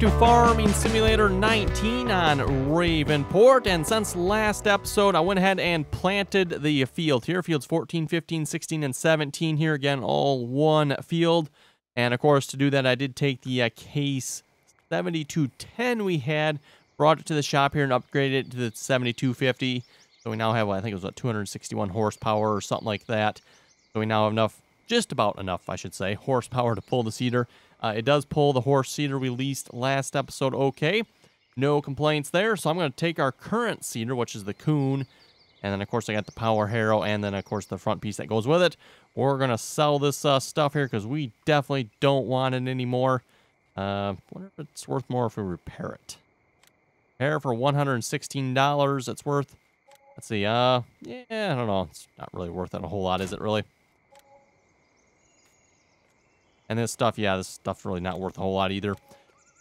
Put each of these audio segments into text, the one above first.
to Farming Simulator 19 on Ravenport, and since last episode, I went ahead and planted the field here. Fields 14, 15, 16, and 17 here, again, all one field. And of course, to do that, I did take the case 7210 we had, brought it to the shop here and upgraded it to the 7250. So we now have, I think it was 261 horsepower or something like that. So we now have enough, just about enough, I should say, horsepower to pull the seeder. It does pull the horse seeder we leased last episode okay. No complaints there. So I'm going to take our current seeder, which is the Coon. And then, of course, I got the Power Harrow. And then, of course, the front piece that goes with it. We're going to sell this stuff here because we definitely don't want it anymore. Wonder if it's worth more if we repair it. Repair for $116. It's worth... Let's see. Yeah, I don't know. It's not really worth it a whole lot, is it really? And this stuff, yeah, this stuff's really not worth a whole lot either.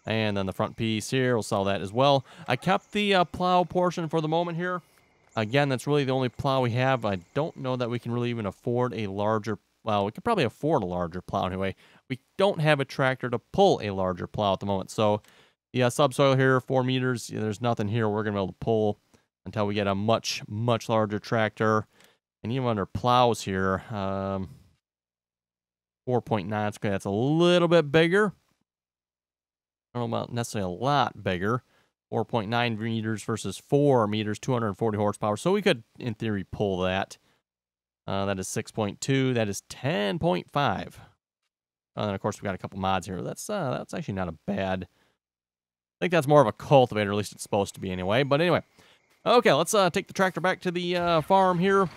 And then the front piece here, we'll sell that as well. I kept the plow portion for the moment here. Again, that's really the only plow we have. I don't know that we can really even afford a larger... Well, we could probably afford a larger plow anyway. We don't have a tractor to pull a larger plow at the moment. So, yeah, subsoil here, 4 meters. Yeah, there's nothing here we're going to be able to pull until we get a much, much larger tractor. And even under plows here... 4.9, that's a little bit bigger. I don't know about necessarily a lot bigger. 4.9 meters versus 4 meters, 240 horsepower. So we could, in theory, pull that. That is 6.2. That is 10.5. And then, of course, we got a couple mods here. That's actually not a bad... I think that's more of a cultivator, at least it's supposed to be anyway. But anyway. Okay, let's take the tractor back to the farm here.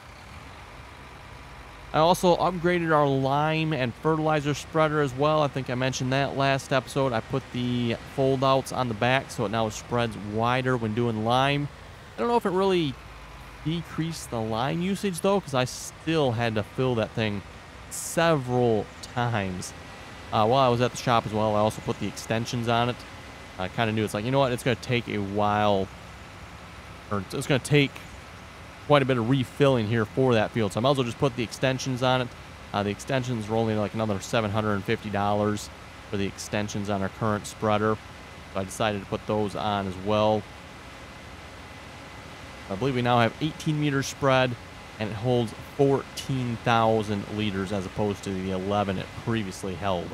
I also upgraded our lime and fertilizer spreader as well. I think I mentioned that last episode. I put the fold-outs on the back so it now spreads wider when doing lime. I don't know if it really decreased the lime usage, though, because I still had to fill that thing several times. While I was at the shop as well, I also put the extensions on it. I kind of knew it's like, you know what, it's going to take a while, or it's going to take quite a bit of refilling here for that field, so I might as well just put the extensions on it. The extensions were only like another $750 for the extensions on our current spreader, so I decided to put those on as well. I believe we now have 18 meters spread, and it holds 14,000 liters as opposed to the 11 it previously held.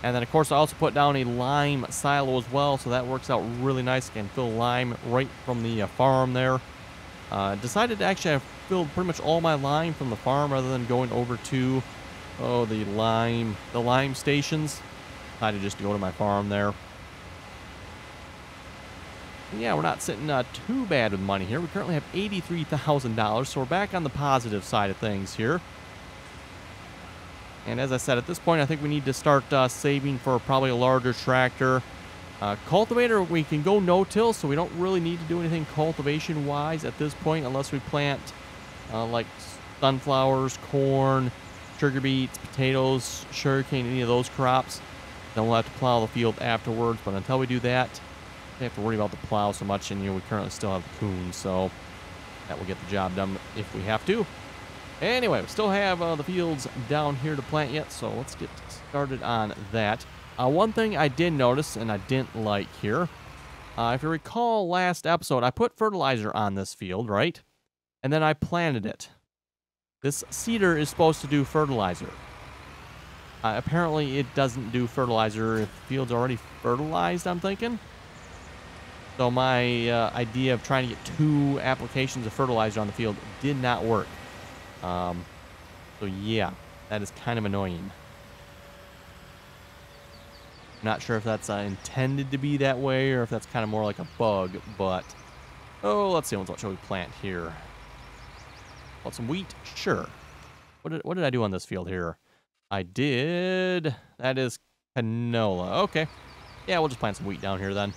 And then, of course, I also put down a lime silo as well, so that works out really nice. I can fill lime right from the farm there. Decided to actually have filled pretty much all my lime from the farm rather than going over to the lime stations. Decided just to go to my farm there. And yeah, we're not sitting too bad with money here. We currently have $83,000, so we're back on the positive side of things here. And as I said, at this point, I think we need to start saving for probably a larger tractor. Cultivator, we can go no-till, so we don't really need to do anything cultivation-wise at this point, unless we plant like sunflowers, corn, sugar beets, potatoes, sugarcane, any of those crops. Then we'll have to plow the field afterwards. But until we do that, we have to worry about the plow so much. And we currently still have the Coon, so that will get the job done if we have to. Anyway, we still have the fields down here to plant yet, so let's get started on that. One thing I did notice, and I didn't like here, if you recall last episode, I put fertilizer on this field, right? And then I planted it. This seeder is supposed to do fertilizer. Apparently, it doesn't do fertilizer if the field's already fertilized, I'm thinking. So my idea of trying to get 2 applications of fertilizer on the field did not work. So yeah, that is kind of annoying. Not sure if that's intended to be that way or if that's kind of more like a bug, but let's see, what shall we plant here? Want some wheat? Sure. What did I do on this field here? I did, that is canola. Okay. Yeah, we'll just plant some wheat down here then.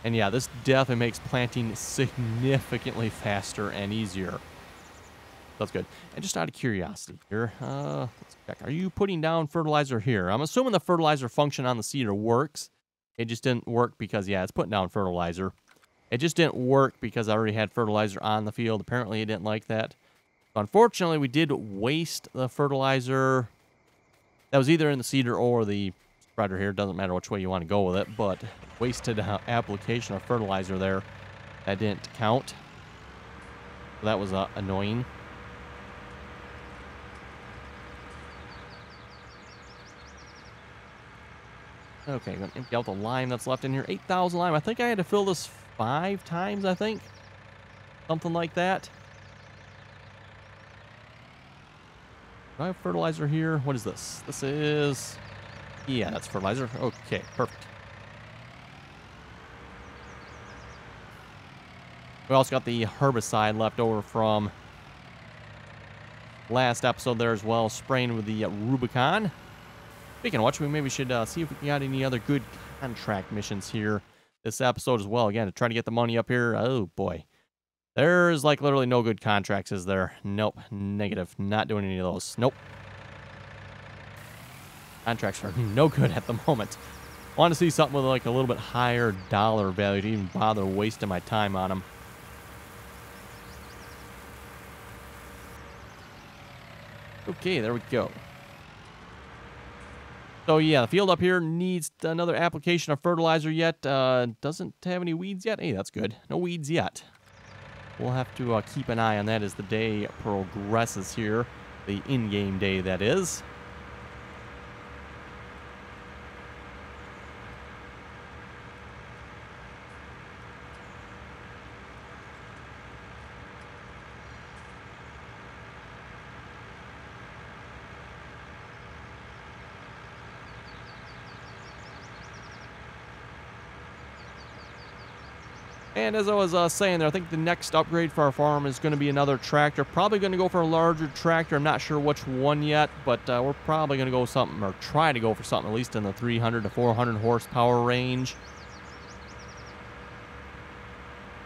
And yeah, this definitely makes planting significantly faster and easier. That's good. And just out of curiosity here, let's check. Are you putting down fertilizer here? I'm assuming the fertilizer function on the seeder works. It just didn't work because, yeah, it's putting down fertilizer. It just didn't work because I already had fertilizer on the field. Apparently, it didn't like that. Unfortunately, we did waste the fertilizer. That was either in the seeder or the spreader here. Doesn't matter which way you want to go with it, but wasted application of fertilizer there. That didn't count. So that was annoying. Okay, going to empty out the lime that's left in here. 8,000 lime. I think I had to fill this 5 times, I think. Something like that. Do I have fertilizer here? What is this? This is... Yeah, that's fertilizer. Okay, perfect. We also got the herbicide left over from last episode there as well, spraying with the Rubicon. Speaking of which, we maybe should see if we got any other good contract missions here this episode as well. Again, to try to get the money up here. Oh, boy. There's like literally no good contracts, is there? Nope. Negative. Not doing any of those. Nope. Contracts are no good at the moment. I want to see something with like a little bit higher dollar value to even bother wasting my time on them. Okay, there we go. So yeah, the field up here needs another application of fertilizer yet. Doesn't have any weeds yet. Hey, that's good. No weeds yet. We'll have to keep an eye on that as the day progresses here. The in-game day, that is. And as I was saying there, I think the next upgrade for our farm is going to be another tractor. Probably going to go for a larger tractor. I'm not sure which one yet, but we're probably going to go something, or try to go for something at least in the 300 to 400 horsepower range.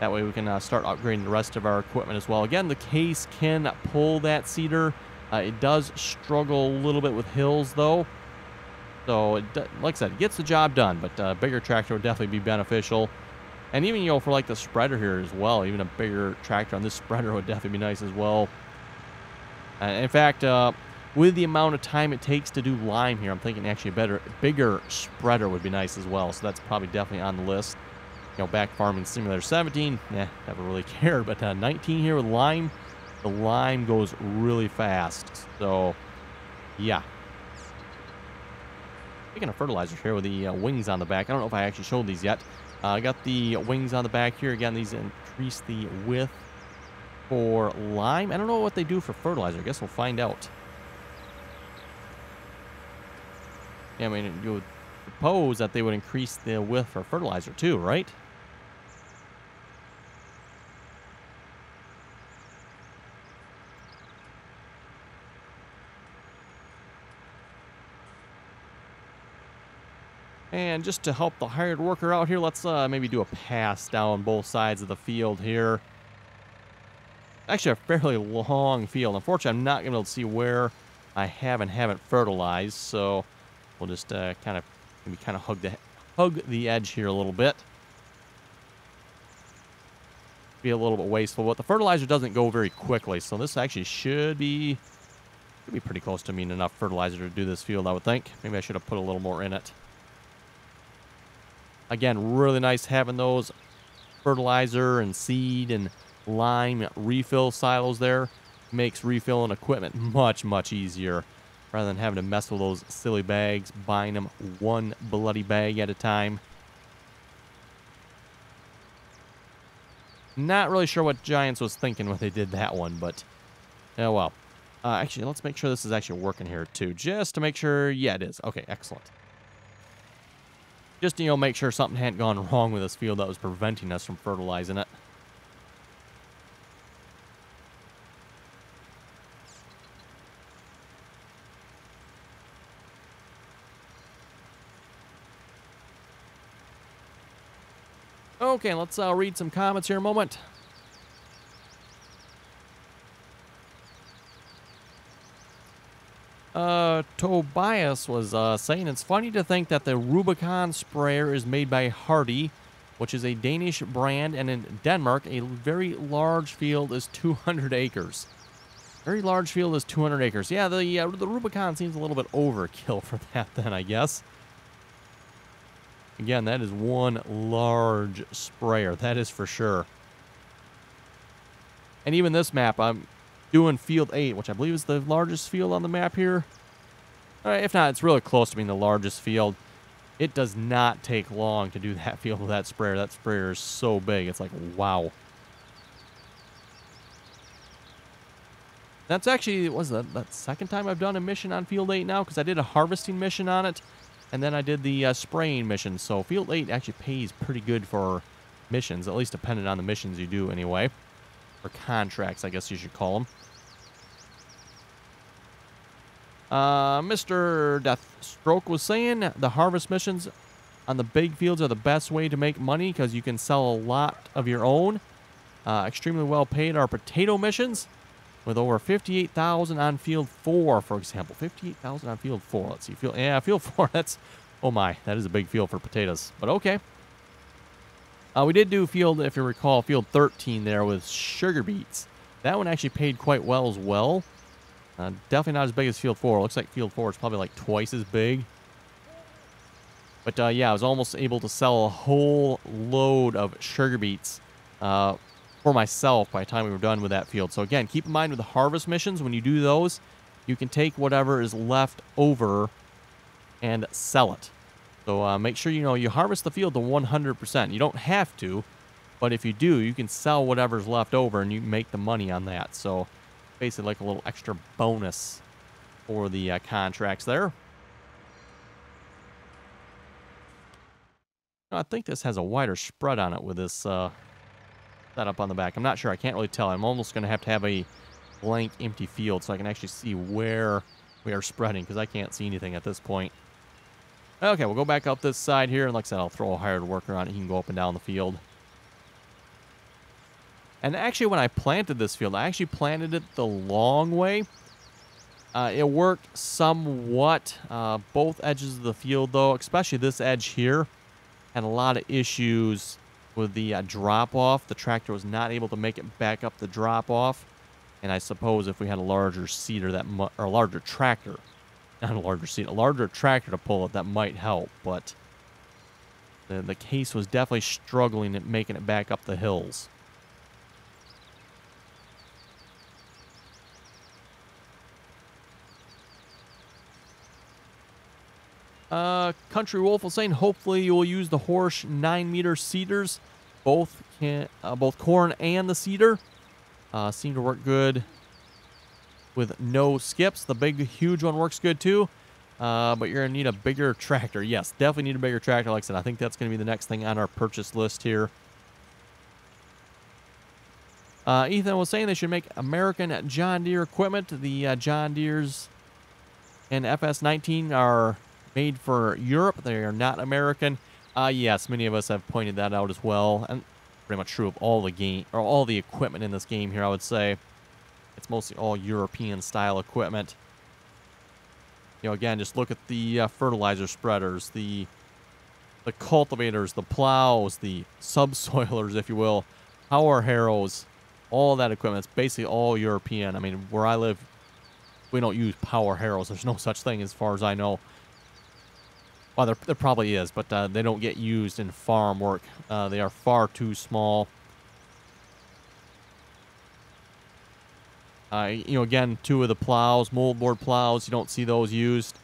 That way we can start upgrading the rest of our equipment as well. Again, the case can pull that seeder. It does struggle a little bit with hills, though. So, like I said, it gets the job done, but a bigger tractor would definitely be beneficial. And even, you know, for like the spreader here as well, even a bigger tractor on this spreader would definitely be nice as well. In fact, with the amount of time it takes to do lime here, I'm thinking actually a bigger spreader would be nice as well. So that's probably definitely on the list. You know, back farming simulator 17, never really cared. But 19 here with lime, the lime goes really fast. So, yeah. Speaking of fertilizer here with the wings on the back, I don't know if I actually showed these yet. I got the wings on the back here. Again, these increase the width for lime. I don't know what they do for fertilizer. I guess we'll find out. Yeah, I mean, you would suppose that they would increase the width for fertilizer too, right? And just to help the hired worker out here, let's maybe do a pass down both sides of the field here. Actually, a fairly long field. Unfortunately, I'm not going to be able to see where I haven't fertilized, so we'll just kind of hug the edge here a little bit. Be a little bit wasteful, but the fertilizer doesn't go very quickly, so this actually should be pretty close to mean enough fertilizer to do this field, I would think. Maybe I should have put a little more in it. Again, really nice having those fertilizer and seed and lime refill silos there. Makes refilling equipment much, much easier rather than having to mess with those silly bags, buying them one bloody bag at a time. Not really sure what Giants was thinking when they did that one, but oh well. Actually, let's make sure this is actually working here too, just to make sure. Yeah, it is. Okay, excellent. Just to, you know, make sure something hadn't gone wrong with this field that was preventing us from fertilizing it. Okay, let's read some comments here a moment. Tobias was saying it's funny to think that the Rubicon sprayer is made by Hardy, which is a Danish brand, and in Denmark, a very large field is 200 acres. Very large field is 200 acres. Yeah, the Rubicon seems a little bit overkill for that then, I guess. Again, that is one large sprayer. That is for sure. And even this map, I'm doing field 8, which I believe is the largest field on the map here. If not, it's really close to being the largest field. It does not take long to do that field with that sprayer. That sprayer is so big. It's like, wow. That's actually, was that second time I've done a mission on Field 8 now? Because I did a harvesting mission on it, and then I did the spraying mission. So Field 8 actually pays pretty good for missions, at least depending on the missions you do anyway. Or contracts, I guess you should call them. Mr. Deathstroke was saying the harvest missions on the big fields are the best way to make money because you can sell a lot of your own. Extremely well paid are potato missions, with over 58,000 on field 4, for example. 58,000 on field 4. Let's see. Field 4. That's, oh my, that is a big field for potatoes. But okay. We did do field, if you recall, field 13 there with sugar beets. That one actually paid quite well as well. Definitely not as big as field 4. Looks like field 4 is probably like twice as big. But yeah, I was almost able to sell a whole load of sugar beets for myself by the time we were done with that field. So again, keep in mind with the harvest missions, when you do those, you can take whatever is left over and sell it. So make sure you harvest the field to 100%. You don't have to, but if you do, you can sell whatever's left over and you make the money on that. So basically like a little extra bonus for the contracts there. I think this has a wider spread on it with this setup on the back. I'm not sure. I can't really tell. I'm almost going to have a blank empty field so I can actually see where we are spreading because I can't see anything at this point. Okay, we'll go back up this side here. And like I said, I'll throw a hired worker on it. He can go up and down the field. And actually, when I planted this field, I actually planted it the long way. It worked somewhat. Both edges of the field, though, especially this edge here, had a lot of issues with the drop-off. The tractor was not able to make it back up the drop-off. And I suppose if we had a larger seeder or a larger tractor, not a larger seat, a larger tractor to pull it, that might help. But the case was definitely struggling at making it back up the hills. Country Wolf was saying hopefully you will use the Horsch 9-meter seeders. Both corn and the seeder seem to work good with no skips. The big, huge one works good too. But you're going to need a bigger tractor. Yes, definitely need a bigger tractor. Like I said, I think that's going to be the next thing on our purchase list here. Ethan was saying they should make American John Deere equipment. The John Deeres and FS19 are made for Europe. They are not American. Yes, many of us have pointed that out as well, and pretty much true of all the equipment in this game here. I would say it's mostly all European style equipment. Again, just look at the fertilizer spreaders, the cultivators, the plows, the subsoilers, if you will, power harrows, all that equipment. It's basically all European. I mean, where I live, we don't use power harrows. There's no such thing as far as I know. Well, there probably is, but they don't get used in farm work. They are far too small. Again, two of the plows, moldboard plows, you don't see those used.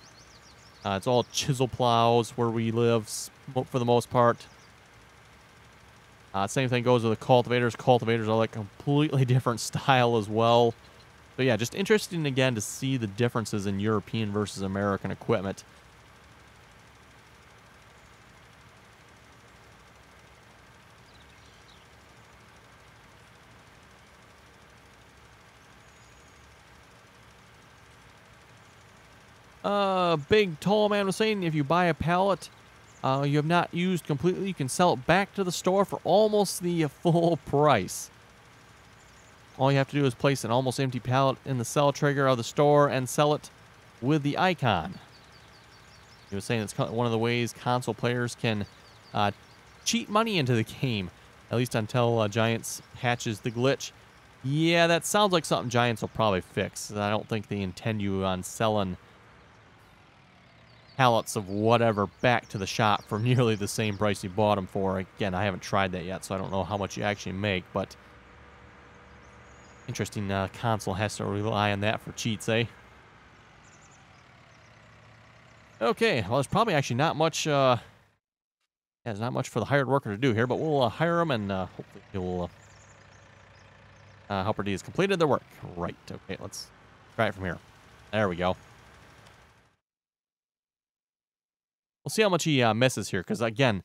It's all chisel plows where we live for the most part. Same thing goes with the cultivators. Cultivators are like a completely different style as well. So yeah, just interesting again to see the differences in European versus American equipment. Big tall man was saying if you buy a pallet you have not used completely, you can sell it back to the store for almost the full price. All you have to do is place an almost empty pallet in the sell trigger of the store and sell it with the icon. He was saying it's one of the ways console players can cheat money into the game, at least until Giants patches the glitch. Yeah, that sounds like something Giants will probably fix. I don't think they intend you on selling pallets of whatever back to the shop for nearly the same price you bought them for. Again, I haven't tried that yet, so I don't know how much you actually make, but interesting console has to rely on that for cheats, eh? Okay, well, there's probably actually not much, yeah, there's not much for the hired worker to do here, but we'll hire him and hopefully he'll, Helper D has completed their work. Right, okay, let's try it from here. There we go. We'll see how much he misses here, because again,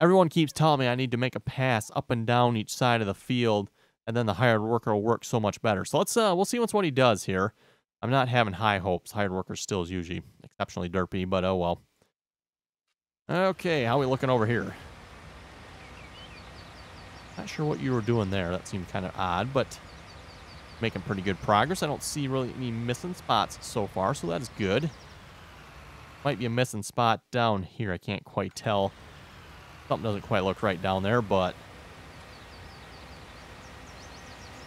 everyone keeps telling me I need to make a pass up and down each side of the field, and then the hired worker will work so much better. So let's we'll see what he does here. I'm not having high hopes. Hired worker still is usually exceptionally derpy, but oh well. Okay, how are we looking over here? Not sure what you were doing there. That seemed kind of odd, but making pretty good progress. I don't see really any missing spots so far, so that is good. Might be a missing spot down here. I can't quite tell. Something doesn't quite look right down there, but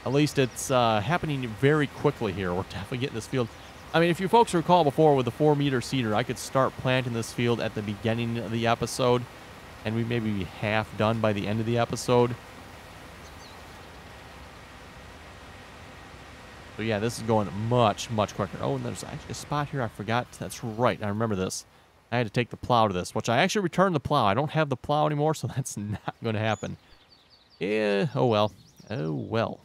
at least it's happening very quickly here. We're definitely getting this field. I mean, if you folks recall before with the 4-meter seeder, I could start planting this field at the beginning of the episode, and we maybe be half done by the end of the episode. So yeah, this is going much, much quicker. Oh, and there's actually a spot here I forgot. That's right. I remember this. I had to take the plow to this, which I actually returned the plow. I don't have the plow anymore, so that's not going to happen. Yeah, oh well. Oh well.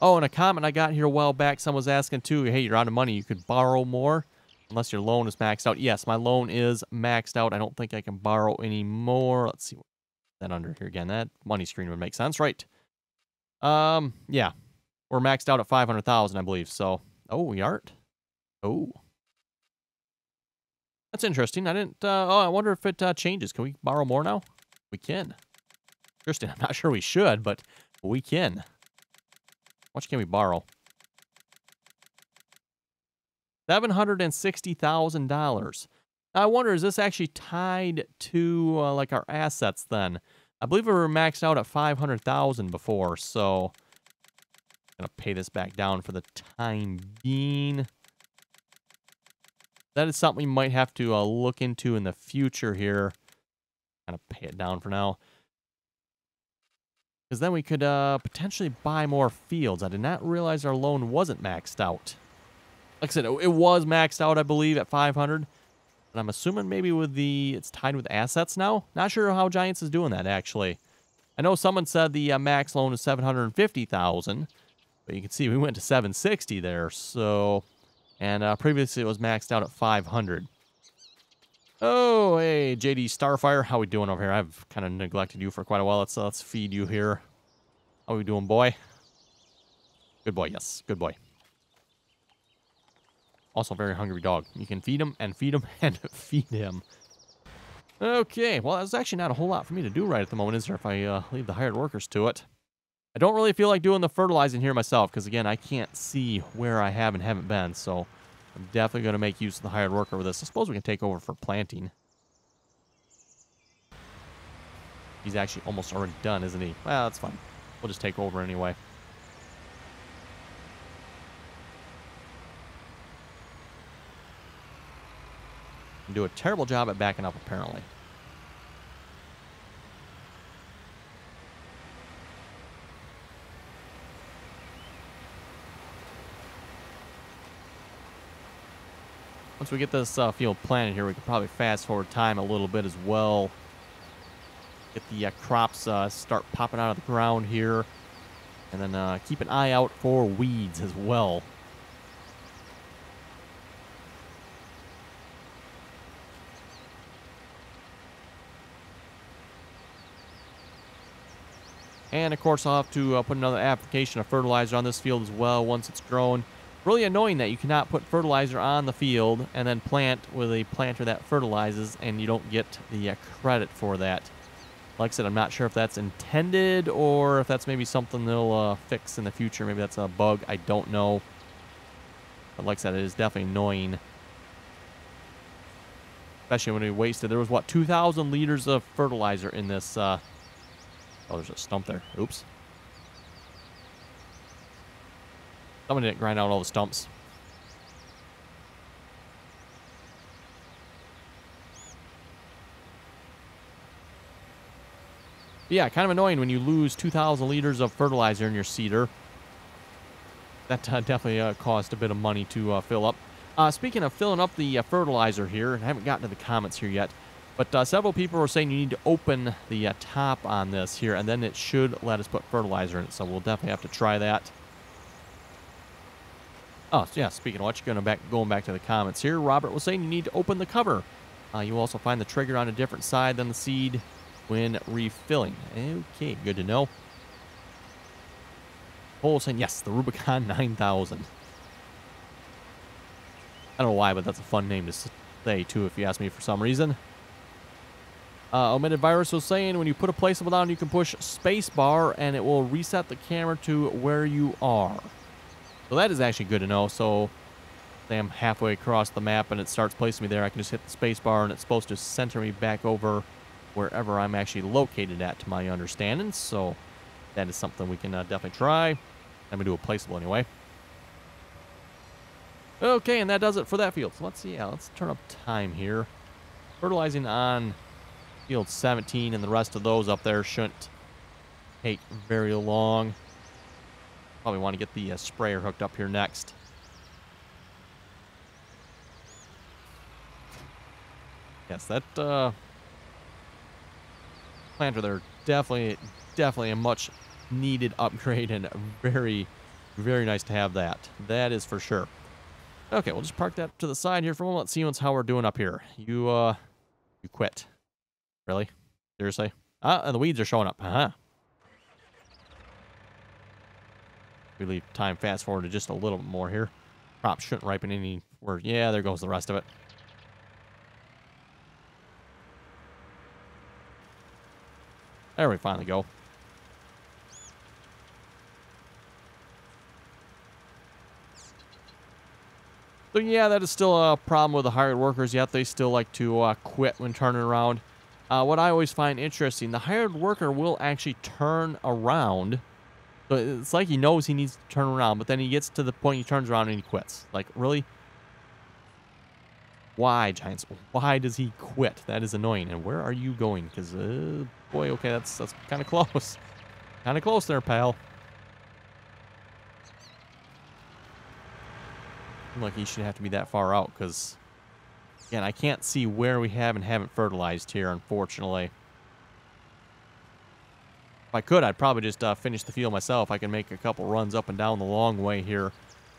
Oh, and a comment I got here a while back, someone was asking too, hey, you're out of money, you could borrow more unless your loan is maxed out. Yes, my loan is maxed out. I don't think I can borrow any more. Let's see what's that under here again. That money screen would make sense, right? Yeah. We're maxed out at 500,000, I believe. So, oh, we aren't. Oh. That's interesting. I didn't, oh, I wonder if it changes. Can we borrow more now? We can. Interesting. I'm not sure we should, but we can. How much can we borrow? $760,000. I wonder, is this actually tied to, like, our assets then? I believe we were maxed out at 500,000 before, so I'm going to pay this back down for the time being. That is something we might have to look into in the future here. Kind of pay it down for now. Because then we could potentially buy more fields. I did not realize our loan wasn't maxed out. Like I said, it was maxed out, I believe, at 500. But I'm assuming maybe with it's tied with assets now. Not sure how Giants is doing that, actually. I know someone said the max loan is 750,000, but you can see we went to 760 there. So, and previously it was maxed out at 500. Oh, hey, JD Starfire, how we doing over here? I've kind of neglected you for quite a while. Let's feed you here. How we doing, boy? Good boy, yes, good boy. Also, a very hungry dog. You can feed him and feed him and feed him. Okay, well, there's actually not a whole lot for me to do right at the moment, is there, if I leave the hired workers to it. I don't really feel like doing the fertilizing here myself, because, again, I can't see where I have and haven't been, so I'm definitely going to make use of the hired worker with this. I suppose we can take over for planting. He's actually almost already done, isn't he? Well, that's fine. We'll just take over anyway. Do a terrible job at backing up, apparently. Once we get this field planted here, we can probably fast forward time a little bit as well. Get the crops start popping out of the ground here. And then keep an eye out for weeds as well. And, of course, I'll have to put another application of fertilizer on this field as well once it's grown. Really annoying that you cannot put fertilizer on the field and then plant with a planter that fertilizes, and you don't get the credit for that. Like I said, I'm not sure if that's intended or if that's maybe something they'll fix in the future. Maybe that's a bug. I don't know. But like I said, it is definitely annoying. Especially when we wasted, there was, what, 2,000 liters of fertilizer in this... Oh, there's a stump there. Oops. Someone didn't grind out all the stumps. Yeah, kind of annoying when you lose 2,000 liters of fertilizer in your seeder. That definitely cost a bit of money to fill up. Speaking of filling up the fertilizer here, I haven't gotten to the comments here yet, but several people were saying you need to open the top on this here, and then it should let us put fertilizer in it, so we'll definitely have to try that. Oh, yeah, speaking of which, going back to the comments here, Robert was saying you need to open the cover. You also find the trigger on a different side than the seed when refilling. Okay, good to know. Cole saying, yes, the Rubicon 9000. I don't know why, but that's a fun name to say, too, if you ask me for some reason. Omitted Virus was saying, when you put a placeable down, you can push spacebar, and it will reset the camera to where you are. So that is actually good to know. So, say I'm halfway across the map, and it starts placing me there. I can just hit the spacebar, and it's supposed to center me back over wherever I'm actually located at, to my understanding. So, that is something we can definitely try. I'm going to do a placeable anyway. Okay, and that does it for that field. So let's see. Yeah, let's turn up time here. Fertilizing on field 17, and the rest of those up there shouldn't take very long. Probably want to get the sprayer hooked up here next. Yes, that planter there definitely a much needed upgrade, and very, very nice to have that. That is for sure. Okay, we'll just park that to the side here for a moment. Let's see how we're doing up here. You quit. Really? Seriously? And the weeds are showing up. We leave time fast forward to just a little bit more here. Crops shouldn't ripen anywhere. Yeah, there goes the rest of it. There we finally go. So yeah, that is still a problem with the hired workers, yet they still like to quit when turning around. What I always find interesting, the hired worker will actually turn around. So it's like he knows he needs to turn around, but then he gets to the point he turns around and he quits. Like, really? Why, Giants? Why does he quit? That is annoying. And where are you going? Because, boy, okay, that's kind of close. Kind of close there, pal. Like, he should have to be that far out, because, again, I can't see where we have and haven't fertilized here, unfortunately. If I could, I'd probably just finish the field myself. I can make a couple runs up and down the long way here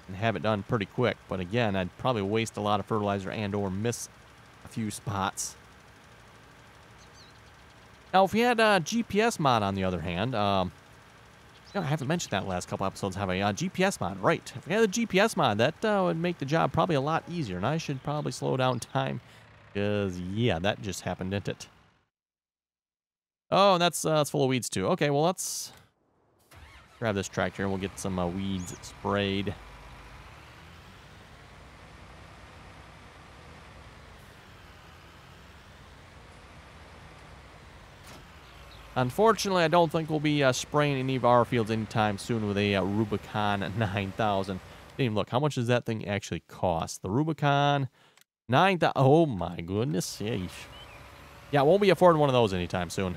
and have it done pretty quick. But again, I'd probably waste a lot of fertilizer and or miss a few spots. Now, if we had a GPS mod, on the other hand, I haven't mentioned that last couple episodes, have a GPS mod. Right. If we had a GPS mod, that would make the job probably a lot easier. And I should probably slow down time because, yeah, that just happened, didn't it? Oh, and that's full of weeds, too. Okay, well, let's grab this tractor and we'll get some weeds sprayed. Unfortunately, I don't think we'll be spraying any of our fields anytime soon with a Rubicon 9000. Didn't even look. How much does that thing actually cost? The Rubicon 9000. Oh, my goodness. Yeesh. Yeah, won't be affording one of those anytime soon.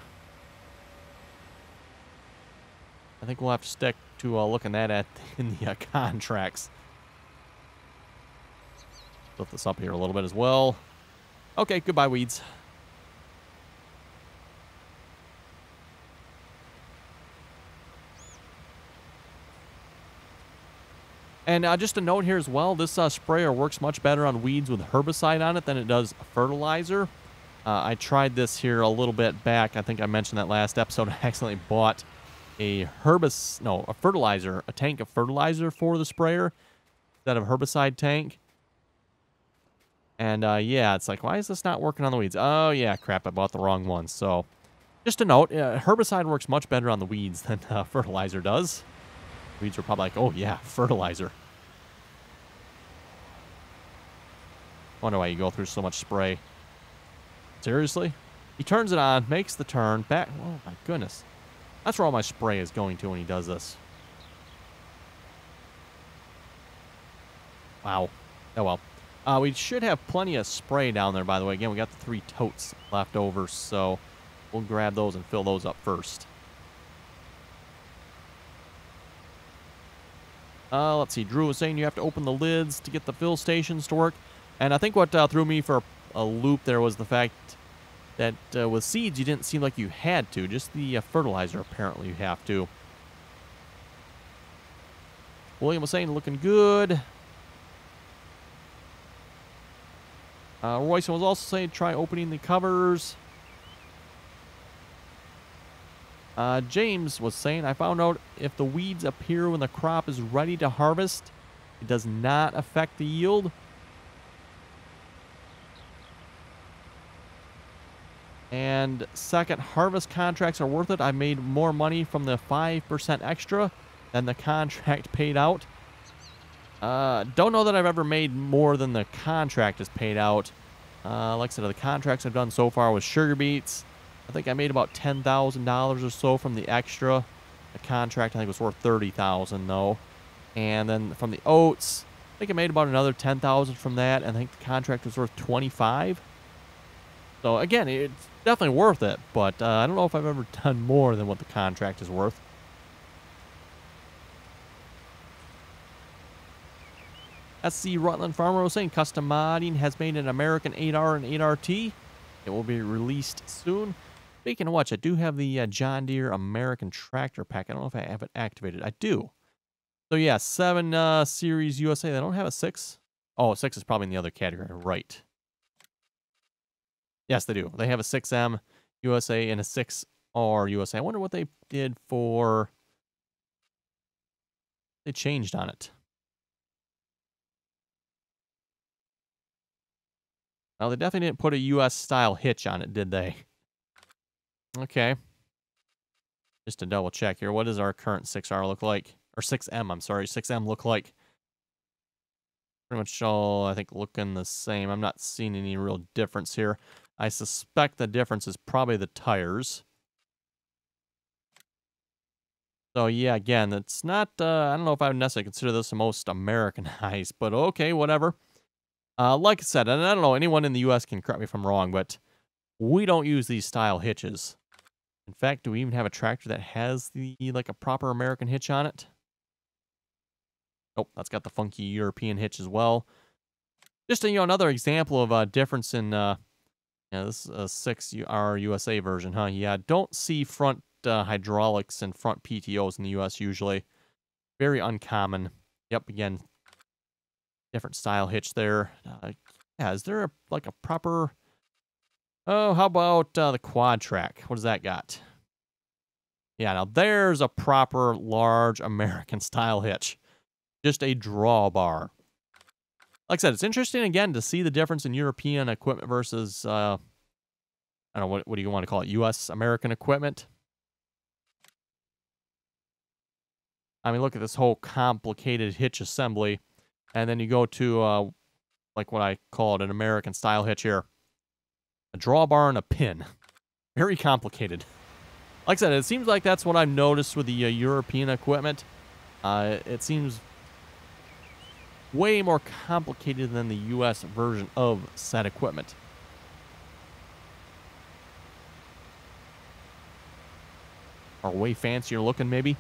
I think we'll have to stick to looking at in the contracts. Lift this up here a little bit as well. Okay, goodbye, weeds. And just a note here as well, this sprayer works much better on weeds with herbicide on it than it does fertilizer. I tried this here a little bit back. I think I mentioned that last episode. I accidentally bought a fertilizer, a tank of fertilizer for the sprayer instead of herbicide tank. And yeah, it's like, why is this not working on the weeds? Oh yeah, crap, I bought the wrong one. So just a note, herbicide works much better on the weeds than fertilizer does. Weeds are probably like, oh yeah, fertilizer. Wonder why you go through so much spray. Seriously? He turns it on, makes the turn, back. Oh my goodness. That's where all my spray is going to when he does this. Wow. Oh, well. We should have plenty of spray down there, by the way. Again, we got the 3 totes left over, so we'll grab those and fill those up first. Let's see. Drew was saying you have to open the lids to get the fill stations to work. And I think what threw me for a loop there was the fact that with seeds, you didn't seem like you had to. Just the fertilizer, apparently, you have to. William was saying looking good. Royce was also saying try opening the covers. James was saying, I found out if the weeds appear when the crop is ready to harvest, it does not affect the yield. And second, harvest contracts are worth it. I made more money from the 5% extra than the contract paid out. Don't know that I've ever made more than the contract is paid out. Like I said, the contracts I've done so far with sugar beets, I think I made about $10,000 or so from the extra. The contract, I think, was worth $30,000 though. And then from the oats, I think I made about another $10,000 from that, and I think the contract was worth $25,000. So again, it's definitely worth it, but I don't know if I've ever done more than what the contract is worth. SC Rutland Farmer was saying custom modding has made an American 8R and 8RT. It will be released soon. Speaking of which, I do have the John Deere American Tractor Pack. I don't know if I have it activated. I do. So yeah, 7 Series USA. They don't have a 6. Oh, 6 is probably in the other category. Right. Yes, they do. They have a 6M USA and a 6R USA. I wonder what they did for... They changed on it. Well, they definitely didn't put a US-style hitch on it, did they? Okay. Just to double check here, what does our current 6R look like? Or 6M, I'm sorry. 6M look like? Pretty much all, I think, looking the same. I'm not seeing any real difference here. I suspect the difference is probably the tires. So, yeah, again, it's not, I don't know if I would necessarily consider this the most Americanized, but okay, whatever. Like I said, and I don't know, anyone in the U.S. can correct me if I'm wrong, but we don't use these style hitches. In fact, do we even have a tractor that has like a proper American hitch on it? Nope, that's got the funky European hitch as well. Just another example of a difference in, this is a 6R USA version, huh? Yeah, don't see front hydraulics and front PTOs in the U.S. usually. Very uncommon. Yep, again, different style hitch there. Yeah, is there like a proper... Oh, how about the quad track? What does that got? Yeah, now there's a proper large American style hitch. Just a drawbar. Like I said, it's interesting again to see the difference in European equipment versus, I don't know, what do you want to call it? US American equipment? I mean, look at this whole complicated hitch assembly. And then you go to, like what I call it, an American style hitch here. A drawbar and a pin. Very complicated. Like I said, it seems like that's what I've noticed with the European equipment. It seems way more complicated than the US version of said equipment. Or way fancier looking, maybe.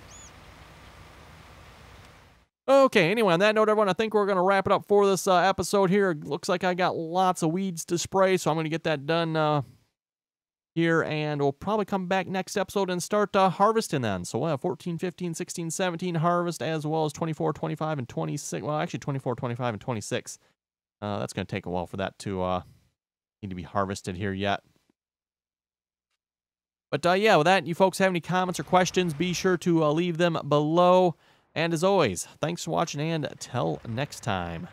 Okay, anyway, on that note, everyone, I think we're going to wrap it up for this episode here. It looks like I got lots of weeds to spray, so I'm going to get that done here, and we'll probably come back next episode and start harvesting then. So we'll have 14, 15, 16, 17 harvest, as well as 24, 25, and 26. Well, actually 24, 25, and 26. That's going to take a while for that to need to be harvested here yet. But yeah, with that, you folks have any comments or questions, be sure to leave them below. And as always, thanks for watching, and till next time.